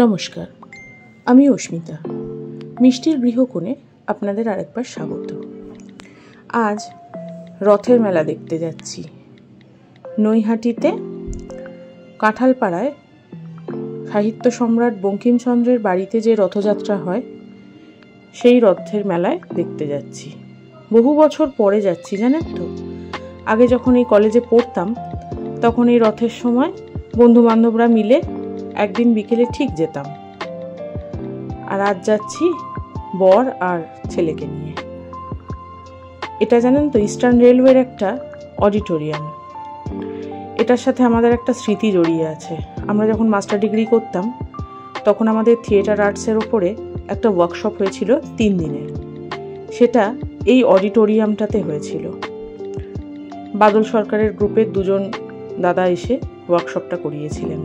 নমস্কার, আমি অস্মিতা। মিষ্টির গৃহকোণে আপনাদের আরেকবার স্বাগত। আজ রথের মেলা দেখতে যাচ্ছি। নৈহাটিতে কাঁঠালপাড়ায় সাহিত্য সম্রাট বঙ্কিমচন্দ্রের বাড়িতে যে রথযাত্রা হয়, সেই রথের মেলায় দেখতে যাচ্ছি। বহু বছর পরে যাচ্ছি, জানেন তো। আগে যখন এই কলেজে পড়তাম, তখন এই রথের সময় বন্ধুবান্ধবরা মিলে একদিন বিকেলে ঠিক যেতাম। আর আজ যাচ্ছি বর আর ছেলেকে নিয়ে। এটা জানেন তো, ইস্টার্ন রেলওয়ের একটা অডিটোরিয়াম। এটার সাথে আমাদের একটা স্মৃতি জড়িয়ে আছে। আমরা যখন মাস্টার ডিগ্রি করতাম, তখন আমাদের থিয়েটার আর্টসের ওপরে একটা ওয়ার্কশপ হয়েছিল 3 দিনের। সেটা এই অডিটোরিয়ামটাতে হয়েছিল। বাদল সরকারের গ্রুপের 2জন দাদা এসে ওয়ার্কশপটা করিয়েছিলেন।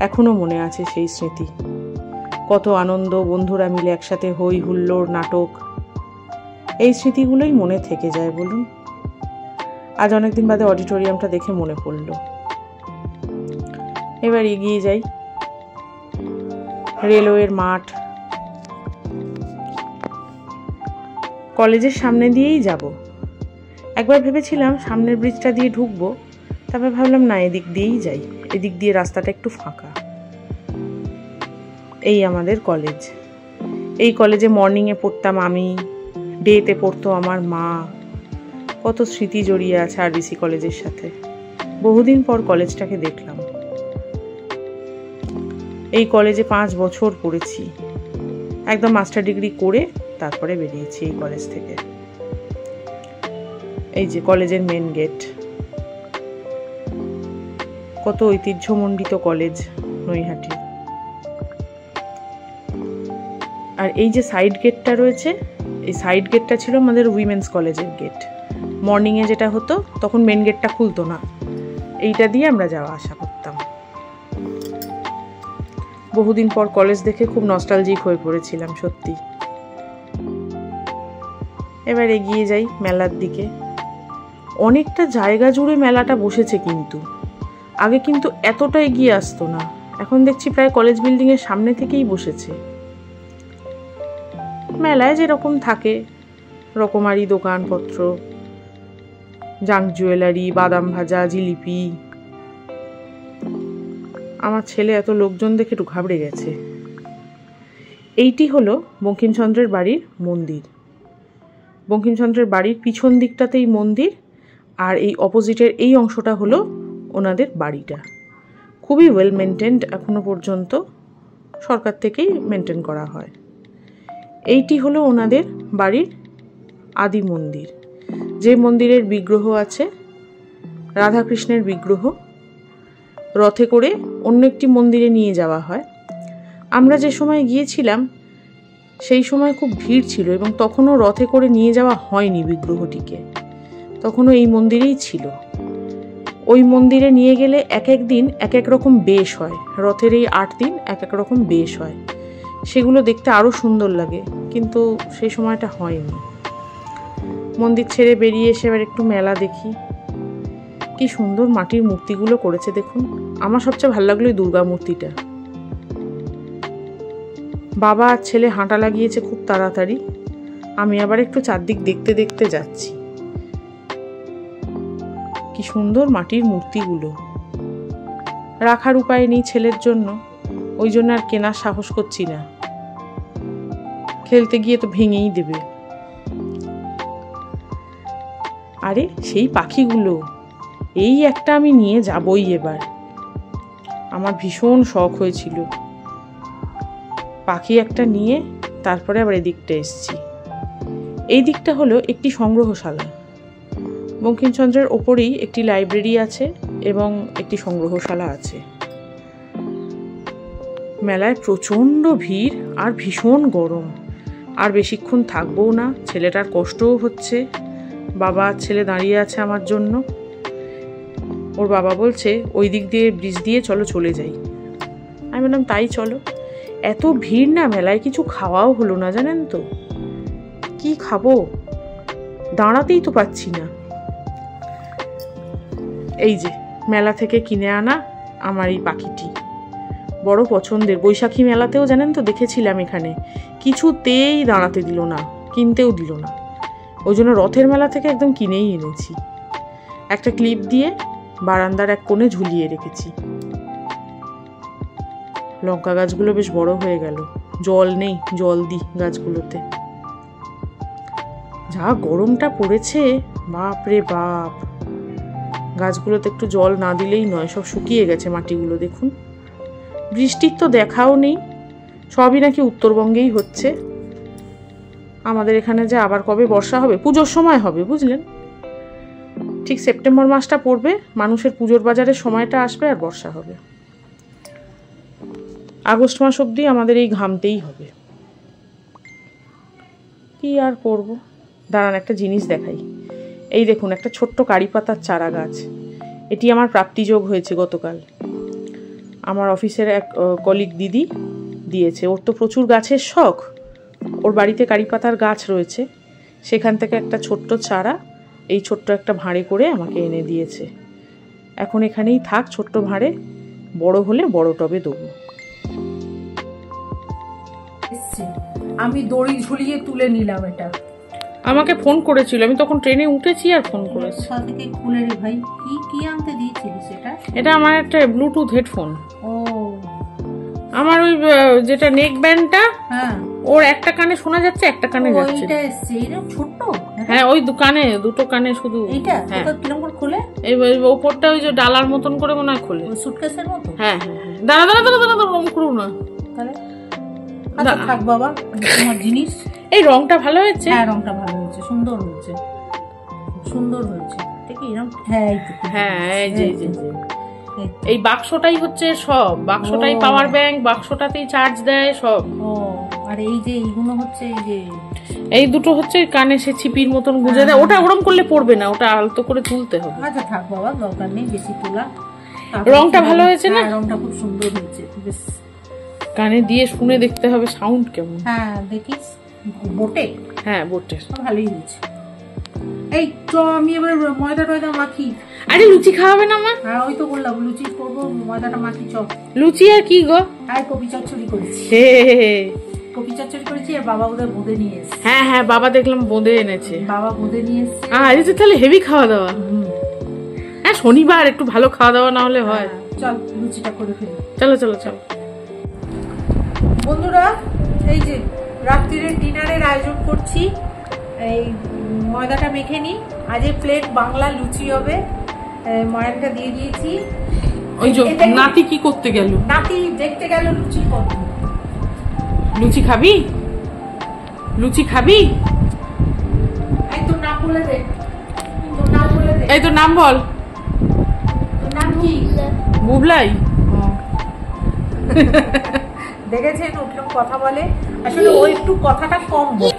এখনও মনে আছে সেই স্মৃতি। কত আনন্দ, বন্ধুরা মিলে একসাথে হই হুল্লোড়, নাটক। এই স্মৃতিগুলোই মনে থেকে যায় বলুন। আজ অনেকদিন বাদে অডিটোরিয়ামটা দেখে মনে পড়ল। এবার এগিয়ে যাই। রেলওয়ের মাঠ, কলেজের সামনে দিয়েই যাব। একবার ভেবেছিলাম সামনের ব্রিজটা দিয়ে ঢুকবো, তারপর ভাবলাম না, এদিক দিয়েই যাই। এদিক দিয়ে রাস্তাটা একটু ফাঁকা। এই আমাদের কলেজ। এই কলেজে মর্নিংয়ে পড়তাম আমি, ডেতে পড়তো আমার মা। কত স্মৃতি জড়িয়ে আছে আরবিসি কলেজের সাথে। বহুদিন পর কলেজটাকে দেখলাম। এই কলেজে 5 বছর পড়েছি। একদম মাস্টার ডিগ্রি করে তারপরে বেরিয়েছি এই কলেজ থেকে। এই যে কলেজের মেন গেট। কত ঐতিহ্যমণ্ডিত কলেজ নৈহাটি। আর এই যে সাইড গেটটা রয়েছে, এই সাইড গেটটা ছিল আমাদের উইমেন্স কলেজের গেট। মর্নিংয়ে যেটা হতো, তখন মেন গেটটা খুলতো না, এইটা দিয়ে আমরা যাওয়া আসা করতাম। বহুদিন পর কলেজ দেখে খুব নস্টালজিক হয়ে পড়েছিলাম সত্যি। এবার এগিয়ে যাই মেলার দিকে। অনেকটা জায়গা জুড়ে মেলাটা বসেছে, কিন্তু আগে কিন্তু এতটা এগিয়ে আসতো না। এখন দেখছি প্রায় কলেজ বিল্ডিংয়ের সামনে থেকেই বসেছে। মেলায় যেরকম থাকে, রকমারি দোকানপত্র, জাঙ্ক জুয়েলারি, বাদাম ভাজা, জিলিপি। আমার ছেলে এত লোকজন দেখে একটু ঘাবড়ে গেছে। এইটি হলো বঙ্কিমচন্দ্রের বাড়ির মন্দির। বঙ্কিমচন্দ্রের বাড়ির পিছন দিকটাতেই মন্দির, আর এই অপোজিটের এই অংশটা হলো ওনাদের বাড়িটা। খুবই ওয়েল মেনটেন্ড, এখনো পর্যন্ত সরকার থেকেই মেনটেন করা হয়। এইটি হলো ওনাদের বাড়ির আদি মন্দির, যে মন্দিরের বিগ্রহ আছে রাধাকৃষ্ণের বিগ্রহ। রথে করে অন্য একটি মন্দিরে নিয়ে যাওয়া হয়। আমরা যে সময় গিয়েছিলাম সেই সময় খুব ভিড় ছিল, এবং তখনও রথে করে নিয়ে যাওয়া হয়নি বিগ্রহটিকে, তখনও এই মন্দিরেই ছিল। ওই মন্দিরে নিয়ে গেলে এক এক দিন এক এক রকম বেশ হয়। রথের এই 8 দিন এক এক রকম বেশ হয়। সেগুলো দেখতে আরও সুন্দর লাগে, কিন্তু সেই সময়টা হয়নি। মন্দির ছেড়ে বেরিয়ে এসে এবার একটু মেলা দেখি। কি সুন্দর মাটির মূর্তিগুলো করেছে দেখুন। আমার সবচেয়ে ভালো লাগলো এই দুর্গা মূর্তিটা। বাবা আর ছেলে হাঁটা লাগিয়েছে খুব তাড়াতাড়ি। আমি আবার একটু চারদিক দেখতে দেখতে যাচ্ছি। কি সুন্দর মাটির মূর্তিগুলো। রাখার উপায় নেই ছেলের জন্য, ওই জন্য আর কেনার সাহস করছি না। খেলতে গিয়ে তো ভেঙেই দেবে। আরে সেই পাখিগুলো, এই একটা আমি নিয়ে যাবই এবার। আমার ভীষণ শখ হয়েছিল পাখি একটা নিয়ে। তারপরে আবার এদিকটা এসছি। এই দিকটা হলো একটি সংগ্রহশালা। বঙ্কিমচন্দ্রের ওপরেই একটি লাইব্রেরি আছে এবং একটি সংগ্রহশালা আছে। মেলায় প্রচণ্ড ভিড় আর ভীষণ গরম। আর বেশিক্ষণ থাকবো না, ছেলেটার কষ্টও হচ্ছে। বাবা আর ছেলে দাঁড়িয়ে আছে আমার জন্য। ওর বাবা বলছে ওই দিক দিয়ে ব্রিজ দিয়ে চলো চলে যাই। আমি বললাম তাই চলো। এত ভিড় না, মেলায় কিছু খাওয়াও হলো না, জানেন তো। কি খাবো, দাঁড়াতেই তো পাচ্ছি না। এই যে মেলা থেকে কিনে আনা আমার এই পাখিটি, বড় পছন্দের। বৈশাখী মেলাতেও জানেন তো দেখেছিলাম, এখানে কিছুতেই দাঁড়াতে দিল না, কিনতেও দিল না। ওই জন্য রথের মেলা থেকে একদম কিনেই এনেছি। একটা ক্লিপ দিয়ে বারান্দার এক কোণে ঝুলিয়ে রেখেছি। লঙ্কা গাছগুলো বেশ বড় হয়ে গেল, জল নেই, জল দিই গাছগুলোতে। যা গরমটা পড়েছে, বাপ রে বাপ, গাছগুলোতে একটু জল না দিলেই নয়, সব শুকিয়ে গেছে মাটিগুলো দেখুন। বৃষ্টির তো দেখাও নেই, সবই নাকি উত্তরবঙ্গেই হচ্ছে। আমাদের এখানে যে আবার কবে বর্ষা হবে, পুজোর সময় হবে বুঝলেন। ঠিক সেপ্টেম্বর মাসটা পড়বে, মানুষের পুজোর বাজারের সময়টা আসবে, আর বর্ষা হবে। আগস্ট মাস অবধি আমাদের এই ঘামতেই হবে। কি আর করব। দাঁড়ান একটা জিনিস দেখাই। এই দেখুন, একটা ছোট্ট কারি পাতার চারা গাছ। এটি আমার প্রাপ্তিযোগ হয়েছে গতকাল। আমার অফিসের এক কলিগ দিদি দিয়েছে। ওর তো প্রচুর গাছের শখ, ওর বাড়িতে কারি পাতার গাছ রয়েছে। সেখান থেকে একটা ছোট্ট চারা এই ছোট্ট একটা ভাঁড়ে করে আমাকে এনে দিয়েছে। এখন এখানেই থাক ছোট্ট ভাঁড়ে, বড় হলে বড় টবে দেবো। আমি দড়ি ঝুলিয়ে তুলে নিলাম। এটা আমাকে ফোন করেছিল, আমি তখন ট্রেনে উঠেছি আর ফোন করেছি। থেকে খুলে রে ভাই, কি কি আনতে দিয়েছিলিস? এটা আমার একটা ব্লুটুথ হেডফোন। ও, আমার ওই যেটা নেক ব্যান্ডটা, হ্যাঁ, ওর একটা কানে শোনা যাচ্ছে, একটা কানে যাচ্ছে। এটা এরকম ছোট? হ্যাঁ, ওই কানে, দুটো কানে শুধু। এইটা কিরকম করে খোলে? এই ওপরটা ওই যে ডালার মতন করে মনে হয় খোলে, সুটকেসের মতো। হ্যাঁ হ্যাঁ হ্যাঁ। দাঁড়া দাঁড়া দাঁড়া দাঁড়া, ওরকম করো না তাহলে। আচ্ছা থাক বাবা, তোমার জিনিস। এই রংটা ভালো হয়েছে। হ্যাঁ, রংটা ভালো হয়েছে, সুন্দর হয়েছে, সুন্দর হয়েছে। ঠিক এরকম। হ্যাঁ হ্যাঁ, এই যে এই বাক্সটাই হচ্ছে সব, বাক্সটাই পাওয়ার ব্যাংক, বাক্সটাতেই চার্জ দেয় সব। ও, আর এই যে এইগুলো হচ্ছে, এই যে এই দুটো হচ্ছে কানে সে ছিপির মতন গুঁজে দেয়। ওটা ওরম করলে পড়বে না, ওটা আলতো করে তুলতে হবে। আচ্ছা থাক বাবা, দরকার নেই বেশি তোলা। রংটা ভালো হয়েছে না? রংটা খুব সুন্দর হয়েছে, বেশ। কানে দিয়ে শুনে দেখতে হবে সাউন্ড কেমন। হ্যাঁ দেখিস, বোটে। হ্যাঁ বোটে, ভালোই হয়েছে। এই তো আমি এবার ময়দা টয়দা মাখি। আরে লুচি খাওয়াবে না মা? হ্যাঁ ওই তো বললাম লুচি করবো, ময়দাটা মাখি। চ লুচি আর কি গো? আর কপি চচ্চড়ি করেছি। কপি চচ্চড়ি করেছি, আর বাবা ওদের বোঁদে নিয়ে এসেছে। হ্যাঁ হ্যাঁ, বাবা দেখলাম বোঁদে এনেছে। বাবা বোঁদে নিয়ে এসেছে। আরে তো তাহলে হেভি খাওয়া দাওয়া। হ্যাঁ, শনিবার একটু ভালো খাওয়া দাওয়া না হলে হয়। চল লুচিটা করে ফেলি। চলো চলো চলো। বন্ধুরা, এই যে রাত্রির ডিনারের আয়োজন করছি। এই ময়দাটা মেখে নিই। আজ প্লেট বাংলা লুচি হবে। ময়দাটা দিয়ে দিয়েছি। ওই যে নাতি কি করতে গেল? নাতি দেখতে গেল লুচি কত। লুচি খাবি? লুচি খাবি? এই তো নাম বলে দে, তোর নাম বলে দে। এই তো নাম বল। তোর নাম কি? বুবলাই। দেখেছেন ও কিরকম কথা বলে? আসলে ও একটু কথাটা কম বলে।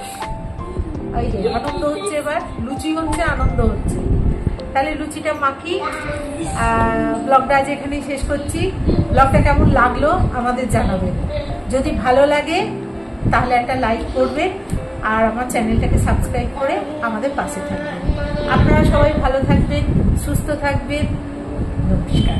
এই যে আনন্দ হচ্ছে, এবার লুচি হচ্ছে, আনন্দ হচ্ছে। তাহলে লুচিটা মাখি। ব্লগটা আজ এখানেই শেষ করছি। ব্লগটা কেমন লাগলো আমাদের জানাবেন। যদি ভালো লাগে তাহলে একটা লাইক করবেন, আর আমার চ্যানেলটাকে সাবস্ক্রাইব করে আমাদের পাশে থাকবেন। আপনারা সবাই ভালো থাকবেন, সুস্থ থাকবেন। নমস্কার।